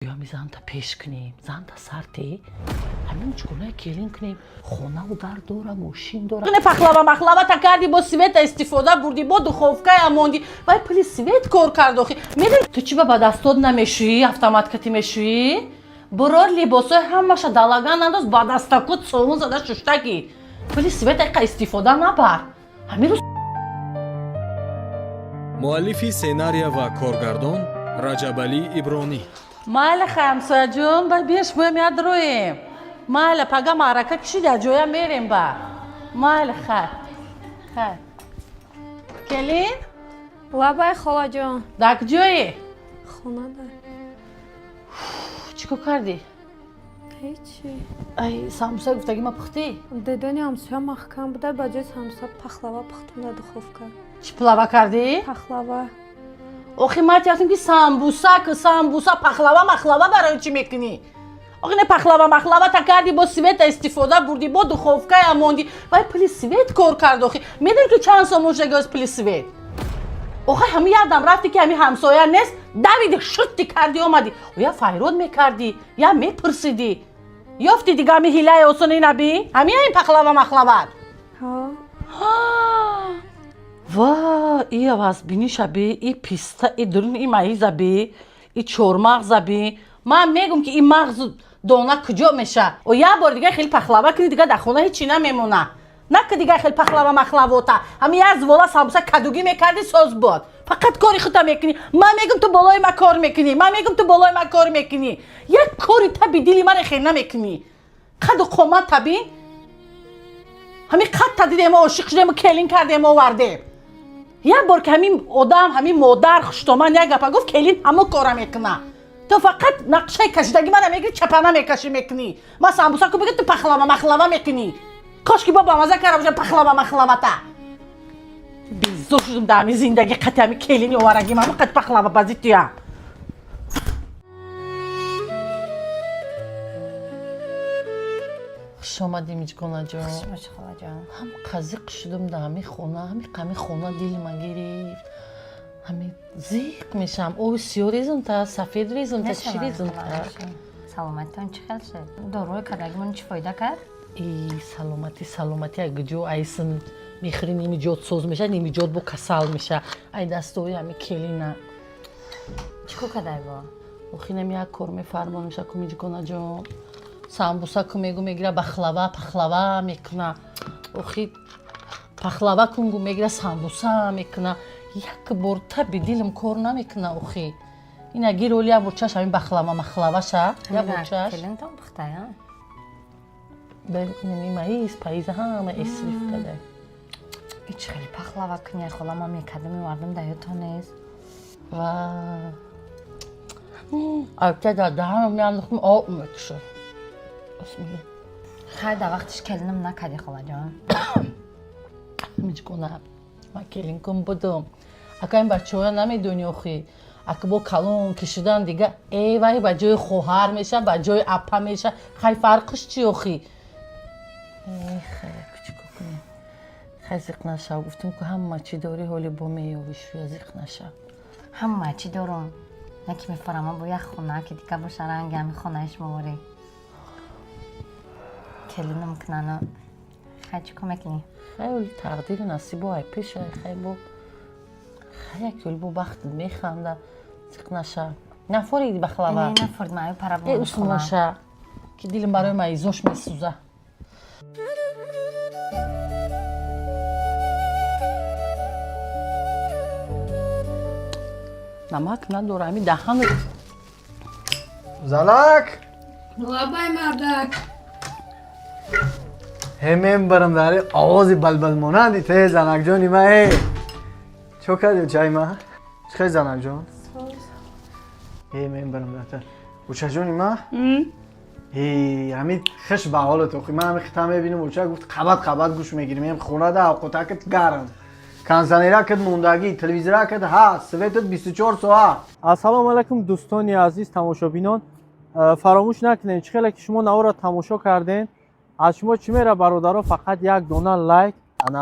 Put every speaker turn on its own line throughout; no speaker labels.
یا می زنتا پیش کنیم زنتا سرتی همین چونه کلین کنیم خونه و در دوره موشین دوره نه پخلاوا تا کردی با سویت استفاده بردی با دخوفکای اموندی وای پلی سویت کار کرد آخی میدونی تو چی با دستات نمیشویی автомат کتی میشویی برار لباسای همش دلاگان انداز با دستکوت سومون زده ششتگی پلی سویت اقا استفاده نبر همین روز
مؤلفی سенاریا و کارگردان раҷабалӣ ибронӣ.
майли хамсояҷон ба беш боям яд рӯем майли пага маърака кишида ҷоя мерем ба майли хай келин
лабай холаҷон
дар куҷоӣ
хонада
чӣ кор кардӣ
ҳечи
ай самбуса гуфтагӣ ма пухтӣ
дедани ҳамсоя маҳкам буда ба ҷои самбуса пахлава пухтам дар духовка
чӣ плава кардӣ
пахлава
охи ман яхтам ки самбуса пахлава махлава барои чӣ мекунӣ охи не пахлава махлава та кардӣ бо света истифода бурдӣ бо духовкая мондӣ вай пили свет кор кард охи медонӣ ки чанд сом моншаги аз пили свет охи ҳами ядам рафтӣ ки ҳами ҳамсоя нест давиди шутти кардӣ омадӣ я файрод мекардӣ я мепурсидӣ ёфтӣ дига ҳами ҳилаи осони набӣ ҳамия ин пахлава махлават ва и аваз бинӣ шаби и писта и дурун и маизаби и чормағзаби ман мегум ки и мағзу дона куҷо меша о як бор дига хеле пахлава кунӣ дига дар хона ҳечи намемона на ки дига хеле пахлава махлавота ҳами як звола самбуса кадугӣ мекардӣ соз бод фақат кори худта мекунӣ ман мегум ту болои ма кор мекунӣ ман мегум ту болои ма кор мекунӣ як кори таби дили мара хел намекунӣ қаду қомат таби ҳами қадта дидем ошиқ шудем келин кардем овардем як бор ки ҳамин одам ҳамин модар хуштоманд як гапа гуфт келин ҳамон кора мекуна то фақат нақшаи кашидагӣ мана мегирӣ чапана мекашӣ мекунӣ ма самбуса ку бигӯ ту пахлава махлава мекунӣ кошки бо бамаза кара бошам пахлава махлавата безор шудам дар ҳамин зиндагӣ қати ҳамин келини оварагим ҳамон қати пахлава бази туям хуш омадӣ миҷконаҷон ҳам қазиқ шудам дар ҳамин хона ҳамин хона дили ма гирифт ҳамин зиқ мешам оби сиёҳ резонта сафед резонта чӣ резонта
саломатитон чӣ хел шуд доруи кардагимон чӣ фоида кард
и саломатӣ агҷо айсын мехӯри нимиҷот соз меша нимиҷот бо касал меша ай дастои ҳамин келина
чӣ кор кардай бо
охи нами як кор мефармонуша ку миҷконаҷон самбуса ку мегу мегира пахлава мекуна охи пахлава кунгу мегира самбуса мекуна як бор таби дилам кор намекуна охи ин аги роли як борчаш ҳамин пахлава махлаваша як борчаш
келинтон пухтай
нами маиз паиза ҳама эсриф кадай
ич хеле пахлава куняй хола ма мекардам мевардам дар ёдтон нест
ва албатта дар даҳанам меандохтам об мекушад
хай дар вақтиш келинам накардӣ холаҷон
миҷкона ман келинкум будам ака ин бачаҳоя намедонӣ охи ака бо калон кишидан дига вай ба ҷои хоҳар меша ба ҷои апа меша хай фарқиш чӣ охи хай чикор кунем хай зиқ нашав гуфтам ку ҳама чӣ дорӣ ҳоли бо меёвӣ шуя зиқ нашав
ҳама чӣ дорум на ки мефарама бо як хона ки дига боша ранги ҳамин хонаи шумоворӣ келинам кунано хай чӣ кор мекунӣ
хеле тақдири насибо ай пеша хай бо хай як ёли бо бахтит механда зиқ наша нафориди бахлава
нафорид ман парабон
усмоша ки дилам барои маизош месӯза намак надора ҳами даҳану
занак
лабай мардак
ҳемем барам дари овози балбалмонанди те занакҷони ма чо кардӣ чай ма чӣ хел занакҷон ҳемем барам дартар учаҷони ма ҳамин хиш ба ҳолат охи ман ҳами хита мебинам уча гуфт қабат гӯш мегирем ем хонада авқотакат гарм консонеракат мондагӣ телевизоракат ҳаст светат 24 соат ассалому алайкум дӯстони азиз тамошобинон фаромӯш накунед чӣ хеле ки шумо навора тамошо карден аз шумо чӣ мера бародаро фақат як дона лайк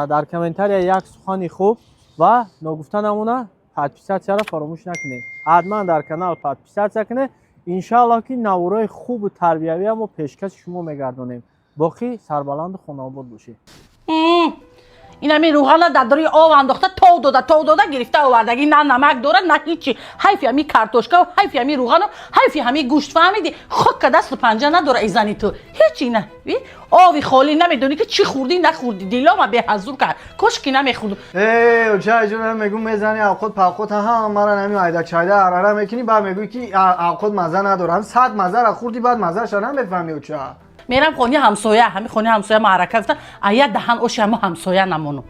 дар комментария як сухани хуб ва ногуфта намона подписатсияро фаромӯш накунед ҳатман дар канал подписатсия кунед انشالله که نوارای خوب و تربیوی هم پیشکش شما میگردونیم. باقی سربلند خانواده باشه.
اینا می روغن در داری آب انداخته تو داده گرفته آوردگی نه نمک داره نه هیچی. حیفی همی کارتوشکا و حیفی همی روغن و حیفی همی گوشت فهمیدی خود که دست و پنجه نداره ایزنی تو هیچی نه. آبی خالی نمیدونی که چی خوردی نخوردی دیلا ما به حضور کرد کشکی نمیخورد.
ای چه جون میگم میزنی خود پاخود ها مرا نمی آیدا چایده اراره میکنی بعد میگوی که خود مزه نداره هم 100 مزه را خوردی بعد مزه شو نمیفهمی و چه
میرم خونی همسایه همین خونی همسایه معرکه گفتن ایا دهن اوش همو همسایه نمونو.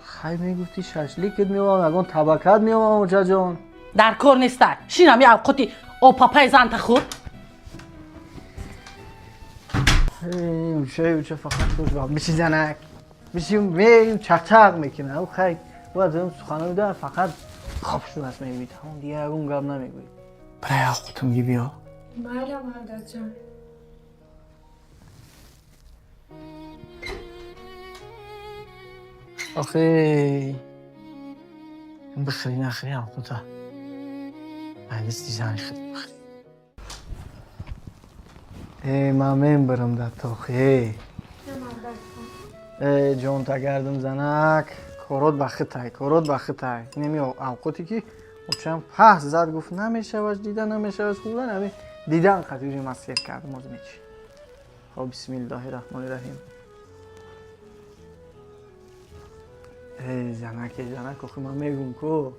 خی میگفتی ششلیکت میوام اگون طبقات میوام اوچا جون
در کار نیسته شینم یا قطی او پاپای زن تخورد.
اوچه فقط خوش باید بشی زنک بشی میم چق میکنه او خی باید اون سخانه بودن فقط خواب شده است میبید همون دیگه اون گاب نمیگوید برای خودتون میگی بیا
Mayla Madacan.
آخه بخری نخری هم خدا هنگیز دیزانی خیلی بخری من برم در تاخی جون تا گردم زنک کارات بخطای نمی اوقاتی که اوچم پس زد گفت نمیشه واش دیدن نمیشه واش خوردن همی دیدن خطیری مسیر کردم از میچی خب بسم الله الرحمن الرحیم زنک آخه من میگم که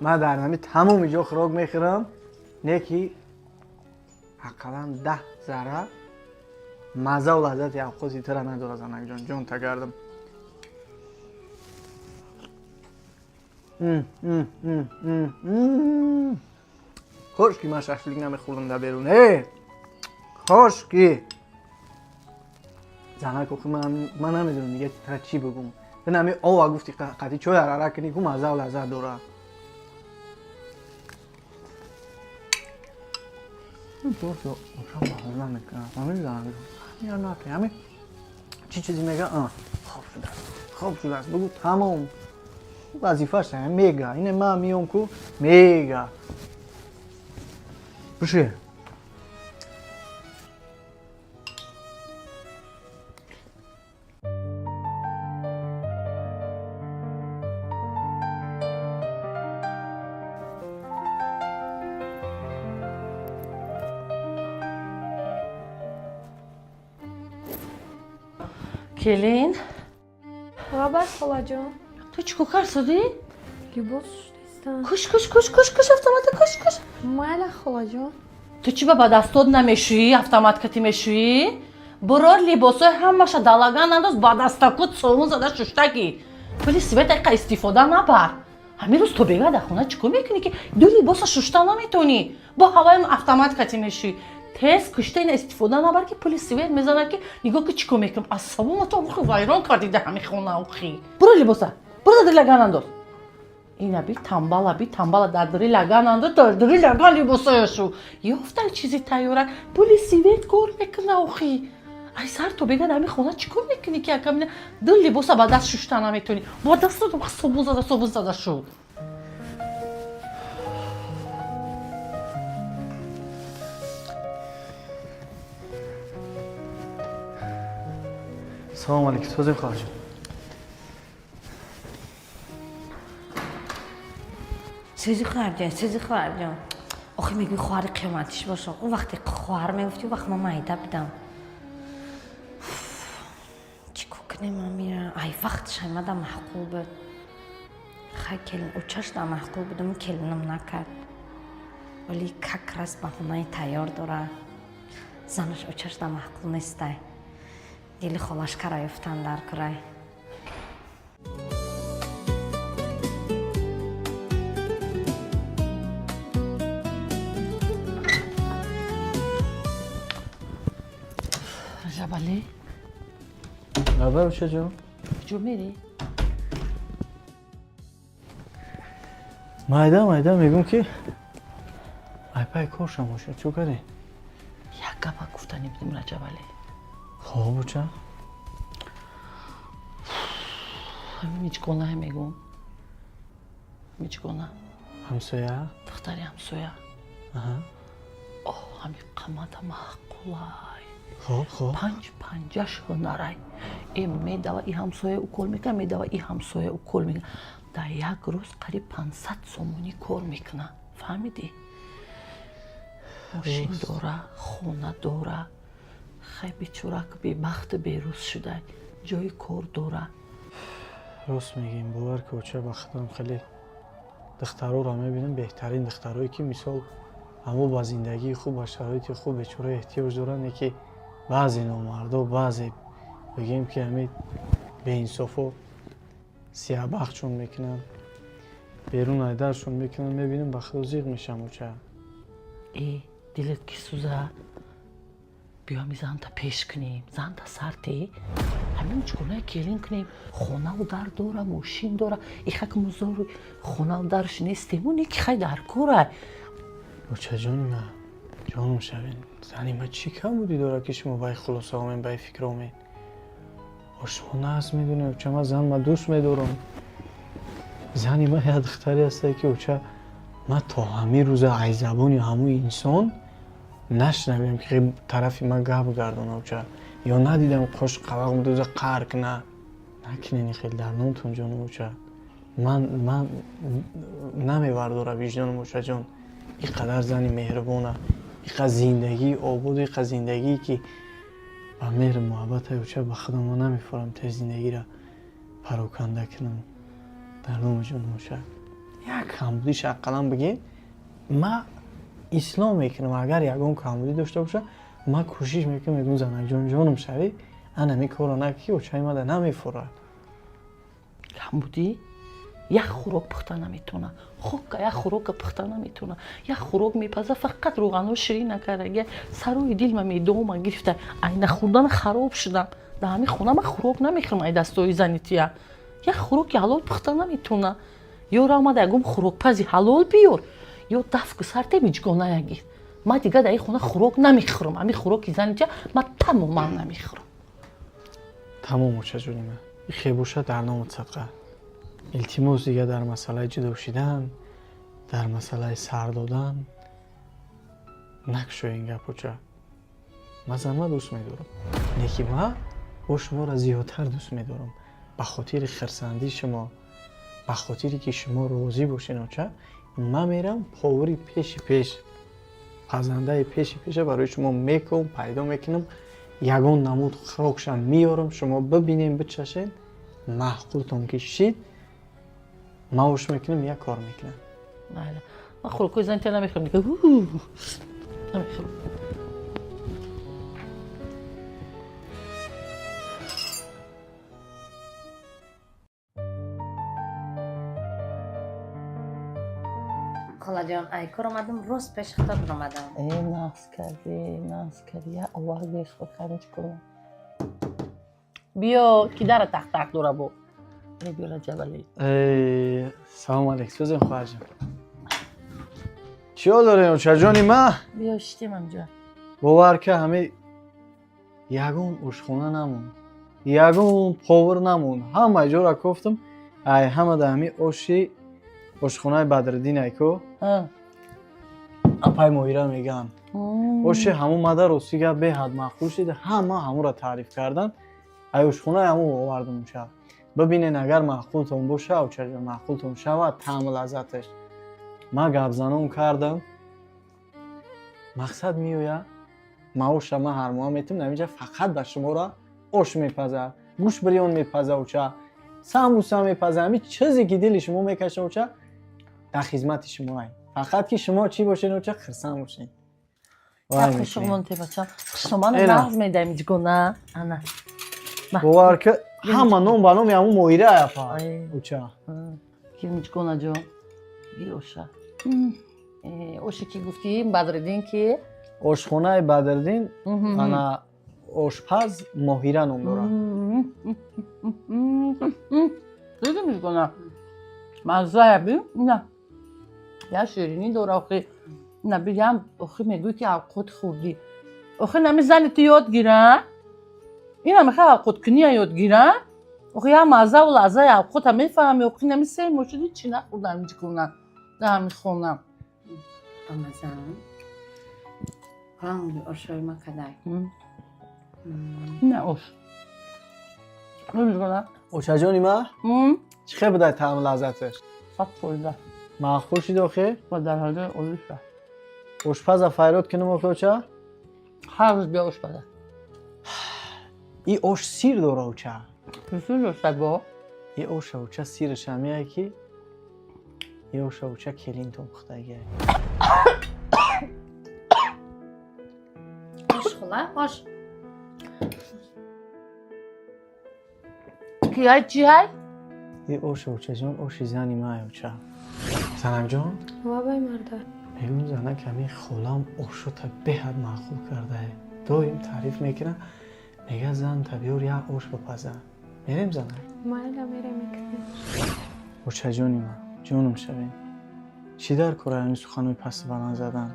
من در نمی تمام اینجا خوراک میخورم نیکی حقا 10 ذره مزه و لذت یا خوزی تر نداره زنک جون تا گردم خوش که من ششلیک نمیخوردم در بیرون خوش که زنک آخه من نمیدونم دیگه تر چی بگم نمی آوا گفتی قطعی چوی اراره کنی که مزه و لذت داره تو بحال نمیکنم همین زنگ یا نکنی همین چیزی میگه خوب شده است بگو تمام وظیفه‌اش میگه اینه من میام که میگه بشه
کلین
Rabas xolajon.
تو چی کار سودی؟
Libos istan.
کش автомат کش
Mayla xolajon.
تو چی با دستات نمیشویی автомат کتی میشویی؟ برو لباسای همشه دلگان انداز با دستاکت سومون زده ششتگی ولی سویت اقا استفاده نبر همین روز تو بگه در خونه چیکار میکنی که دو لباس ششته نمیتونی با هوای автомат کتی میشویی تست کشته این استفاده نبر که پلیس سویت میزنه که نگاه که چیکار میکنم اصابم تو ویران کردی در همین خونه اوخی برو لباسا برو در لگان انداز اینا بی تنبالا در دری لگان انداز در دری لگان لباسایشو یافتن چیزی تیاره پلیس سویت کار میکنه اوخی ای سر تو بگن همین خونه چیکار میکنی که یکم دو لباسا با دست ششته نمیتونی با دست تو صابون زده شد
سلام علیکم توزیم خواهد شد
چیزی خواهر جان آخه میگوی خواهر قیمتیش باشه اون وقتی خواهر میگفتی وقت ما مایده بدم چی کنیم من میرم ای وقتش همه محقول بود خیلی کلین اوچش در محقول بودم کلینم نکرد ولی کک رست بهونه تیار داره زنش اوچش در محقول نیسته دیلی خالش کرای افتن در کرای
رجب
نبر بشه جون
جو میری؟
مایده میگم که ای پای کارشم باشه چو کردی؟
یک گپا گفتنی بدیم رجب علی
خواب چه؟
همین میچگونه میگم میچگونه
همسایه؟
دختری همسایه همین قمت معقولای
خب
پنج پنجش هنرای این میدوه ای همسایه او کل میکنه میدوه ای همسایه او کل میکنه در یک روز قریب 500 سومونی کار میکنه فهمیدی؟ ماشین داره خونه داره خیلی بیچاره که بیبخت بیروز شده جای کار داره
راست میگیم باور که چه وقتم خیلی دخترها را میبینم بهترین دخترهایی که مثال همو با زندگی خوب با شرایط خوب بیچاره احتیاج دارن که بعضی نامردا بعضی بگیم که همین به انصاف و سیاه بختشون میکنن بیرون ایدرشون میکنن میبینم بخدا زیغ میشم و چه
ای دلت که سوزه بیا می زنده پیش کنیم زنده سرتی همین چگونه کلین کنیم خونه و در داره ماشین داره ایخه که مزار خونه و درش نیستیم که خیلی در کوره
بچه جانم شوین زنی ما چی کم بودی داره که شما بای خلاصه همین بای فکر همین شما نه از میدونه چه ما زن ما دوست میدارم زنی ما یه دختری هسته که اوچه ما تا همین روز ای زبان یا همون انسان نشنویم که طرفی ما گاب گردونه اوچه یا ندیدم خوش قواقم دوزه قرق نه نکنین خیلی در نامتون جانم اوچه من نمیورداره وجدانم اوچه جان اینقدر زنی مهربونه اینقدر زندگی آباد اینقدر زندگی که با مهر محبت اوچه به خودم ما نمیفورم تا زندگی را پراکنده کنم در نام جانم اوچه یک کمبودیش اقلا بگی ما اسلام میکنم اگر یکم کمبودی داشته باشه ما کوشش میکنم میگم زنک جانم شوی انا میکارو نکی اوچه ما در نمیفوره
کم بودی؟ یک خوراک پخته نمیتونه خوک یک خوراک پخته نمیتونه یک خوراک میپزه فقط روغن و شیرین نکرده سروی دل ما میدوم گرفته این خوردن خراب شدم در همین خونه ما خوراک نمیخورم این دستای زنیتیه یک خوراک حلال پخته نمیتونه یا را آمده یکم خوراک پزی حلال بیار یا دفع سرته میجگانه یگیر ما دیگه در این خونه خوراک نمیخورم همین خوراک زنیتیه ما تماما نمیخورم
تمام اوچه جونیمه خیبوشه در نام صدقه التماس دیگه در مسئله جدا شدن در مسئله سر دادن نکشو این گپ اوچه من زنما دوست میدارم نیکی ما با شما را زیادتر دوست میدارم به خاطر خرسندی شما به خاطری که شما راضی باشین اوچه من میرم پاوری پیش پزنده پیش برای شما میکنم پیدا میکنم یگان نمود خوراکشان میارم شما ببینیم بچشین محقولتون که شید ما وش میکنم یک کار میکنم
بله من خوراکای زنیتیه نمیخورم دیگه نمیخورم
خاله جان ای کار آمدم راست پیش خطاب آمدم
ناز کردی یا آوازش خود خرج کنم بیا کی داره تخت داره بو بیا جبلی
سلام علیکم بزن خواهرجان چی داره اوچه جانی ما
بیا شتیم همجا
باور که همه یگون اشخونه نمون یگون پاور نمون همه جا را گفتم ای همه ده همه اشخونه بدردین ایکو اپای مویره میگن اوشی همون مادر روسیگه به حد مخصوص شده همون را تعریف کردن ای اشخونه همون آوردم شد ببینین اگر معقولتون باشه و چرا معقولتون شود طعم لذتش ما گپ زنون کردم مقصد میویا ما و شما هر ماه میتونم نمیجا فقط به شما را اوش میپزه گوش بریون میپزه و چه سموسا میپزه همین چیزی که دل شما میکشه و چه در خدمت شما هست فقط که شما چی باشین و چه خرسان باشین
وای شما بچم شما ناز میدم جگونه انا
باور که همه نام با نام همون مویره هفا اوچه
کی میجگونه جو بیوشه اوشی که گفتیم بدردین که
آشخونه بدردین انا آشپز ماهیره نام داره
دیگه میجگونه مزه بیم نه یا شیرینی داره آخه نه بگم آخه میگوی که اوقات خوردی آخه نمی زنیتی یاد گیرن این هم میخواه اوقات کنی یاد گیرن آخه یا مزه و لحظه اوقات هم میفهمی آخه نمی سیر موشدی چی نخوردن میجگونه در همی خونم
آمزم Hangi oşayma kadar?
نه اوش نمیش کنم
اوچا جونی ما چی خیلی بده طعم لذتش
صد فایده
معقول شید آخه
و در حال اوش ده
آشپز فریاد کنم آخه اوچا
هر روز بیا اوش بده
ای اوش سیر داره اوچا
کسی جوشته با
ای اوچا سیرش همیه کی ای اوچا کلین تو مختگه
Hoş kula, hoş.
کی های چی های؟
ای اوچا جون اوشی زنی ما اوچا زنم جون
وای مرده
میگم زنه کمی خولم اوشو تا به حد معقول کرده دویم تعریف میکنه میگه زن تا بیار یا اوش بپزه میریم زنه
مایلا میره میکنه
اوچا جونی ما جونم شوین چی در کره این سخنوی پس بلند زدن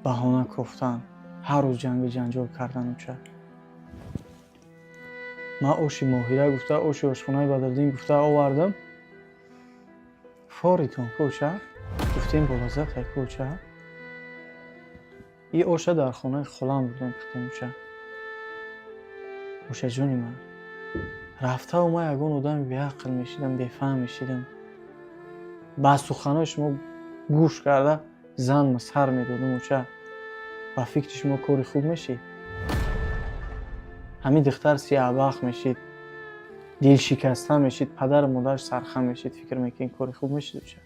بهانه گفتن هر روز جنگ جنجال کردن اوچا ما اوشی ماهیره گفته اوشی اوشخونای بدردین گفته آوردم فاریتون کوچا گفتیم بلازه خیلی کوچا ای اوشا در خونه خلام بودیم گفتیم اوچا اوشا جونی من رفته و ما یکون آدم بی عقل میشیدم بفهم میشیدم با سخنای شما گوش کرده زن مسهر میدادم اوچا با فکر شما کاری خوب میشید همین دختر سیاه‌بخت میشید دل شکسته میشید پدر و مادرش سرخم میشید فکر میکنید کاری خوب میشید اوچا